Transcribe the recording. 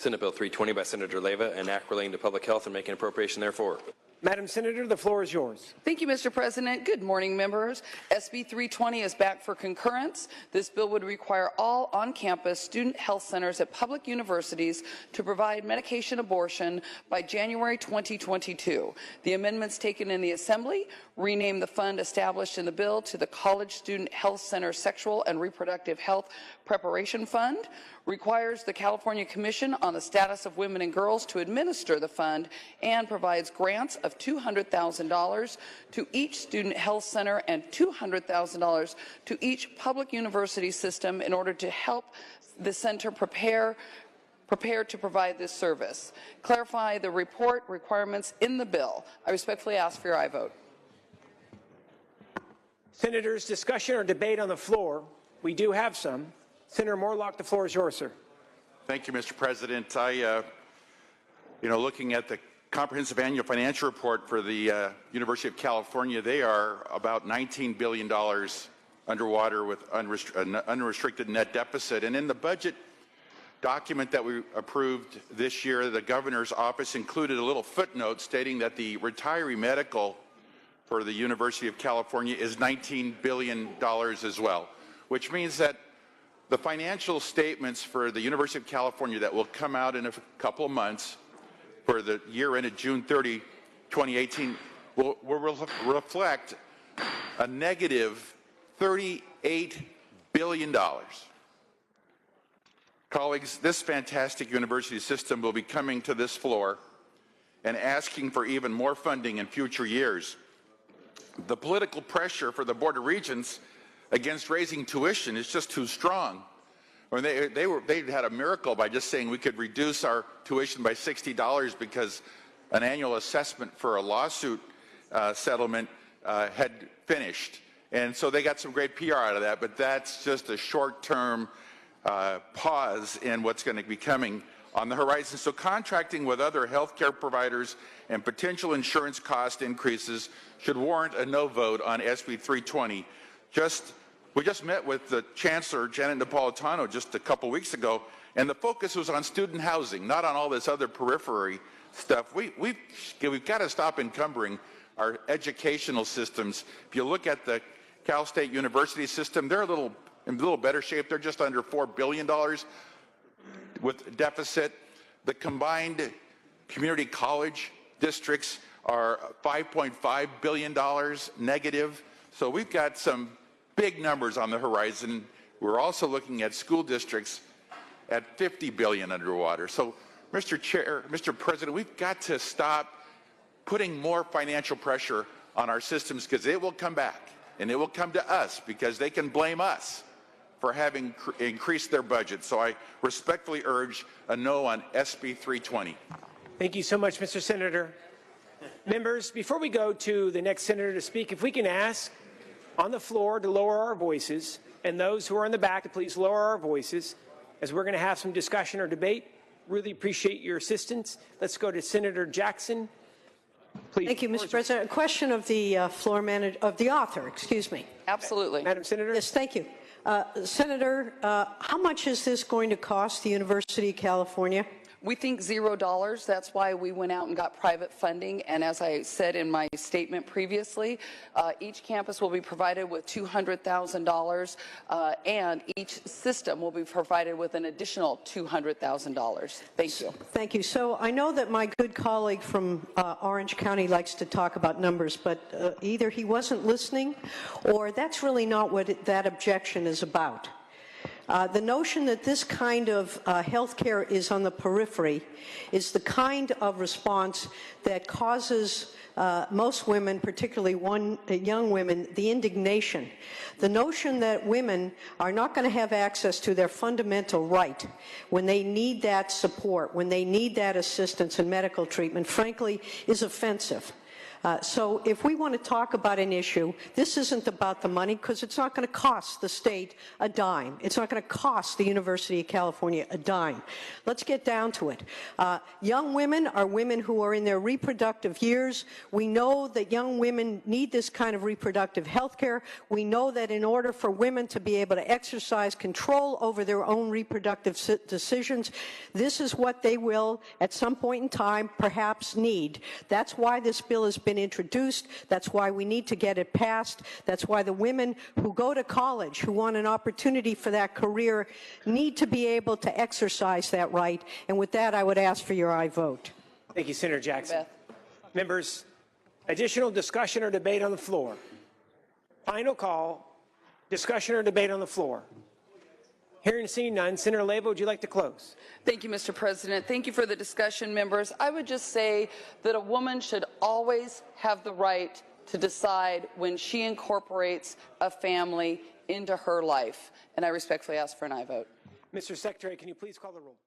Senate Bill 320 by Senator Leyva, an act relating to public health and making appropriation therefore. Madam Senator, the floor is yours. Thank you, Mr. President. Good morning, members. SB 320 is back for concurrence. This bill would require all on-campus student health centers at public universities to provide medication abortion by January 2022. The amendments taken in the Assembly rename the fund established in the bill to the College Student Health Center Sexual and Reproductive Health Preparation Fund, requires the California Commission on the Status of Women and Girls to administer the fund, and provides grants of $200,000 to each student health center and $200,000 to each public university system in order to help the center prepare to provide this service. Clarify the report requirements in the bill. I respectfully ask for your aye vote. Senators, discussion or debate on the floor? We do have some. Senator Morlock, the floor is yours, sir. Thank you, Mr. President. Looking at the comprehensive annual financial report for the University of California, they are about $19 billion underwater with an unrestricted net deficit. And in the budget document that we approved this year, the governor's office included a little footnote stating that the retiree medical for the University of California is $19 billion as well, which means that the financial statements for the University of California that will come out in a couple of months for the year ended June 30, 2018, will reflect a negative $38 billion. Colleagues, this fantastic university system will be coming to this floor and asking for even more funding in future years. The political pressure for the Board of Regents against raising tuition is just too strong. I mean, they had a miracle by just saying we could reduce our tuition by $60 because an annual assessment for a lawsuit settlement had finished. And so they got some great PR out of that, but that's just a short-term pause in what's going to be coming on the horizon. So contracting with other healthcare providers and potential insurance cost increases should warrant a no vote on SB 320. We just met with the Chancellor, Janet Napolitano, just a couple weeks ago, and the focus was on student housing, not on all this other periphery stuff. We've got to stop encumbering our educational systems. If you look at the Cal State University system, they're in a little better shape. They're just under $4 billion with deficit. The combined community college districts are $5.5 billion negative. So we've got some big numbers on the horizon. We're also looking at school districts at $50 billion underwater. So, Mr. President, we've got to stop putting more financial pressure on our systems, because it will come back, and it will come to us because they can blame us for having increased their budget. So I respectfully urge a no on SB 320. Thank you so much, Mr. Senator. Members, before we go to the next senator to speak, if we can ask on the floor to lower our voices, and those who are in the back to please lower our voices, as we're going to have some discussion or debate. Really appreciate your assistance. Let's go to Senator Jackson. Please. Thank you, Mr. President. A question of the author, excuse me. Absolutely. Madam Senator? Yes, thank you. Senator, how much is this going to cost the University of California? We think $0. That's why we went out and got private funding. And as I said in my statement previously, each campus will be provided with $200,000, and each system will be provided with an additional $200,000. Thank you. Thank you. So I know that my good colleague from Orange County likes to talk about numbers, but either he wasn't listening or that's really not what that objection is about. The notion that this kind of health care is on the periphery is the kind of response that causes most women, particularly young women, the indignation. The notion that women are not going to have access to their fundamental right when they need that support, when they need that assistance and medical treatment, frankly, is offensive. So if we want to talk about an issue, this isn't about the money, because it's not going to cost the state a dime. It's not going to cost the University of California a dime. Let's get down to it. Young women are women who are in their reproductive years. We know that young women need this kind of reproductive health care. We know that in order for women to be able to exercise control over their own reproductive decisions, this is what they will, at some point in time, perhaps need. That's why this bill has been introduced. That's why we need to get it passed. That's why the women who go to college, who want an opportunity for that career, need to be able to exercise that right. And with that, I would ask for your aye vote. Thank you, Senator Jackson. Beth. Members, additional discussion or debate on the floor? Final call, discussion or debate on the floor? Hearing and seeing none, Senator Leyva, would you like to close? Thank you, Mr. President. Thank you for the discussion, members. I would just say that a woman should always have the right to decide when she incorporates a family into her life. And I respectfully ask for an aye vote. Mr. Secretary, can you please call the roll?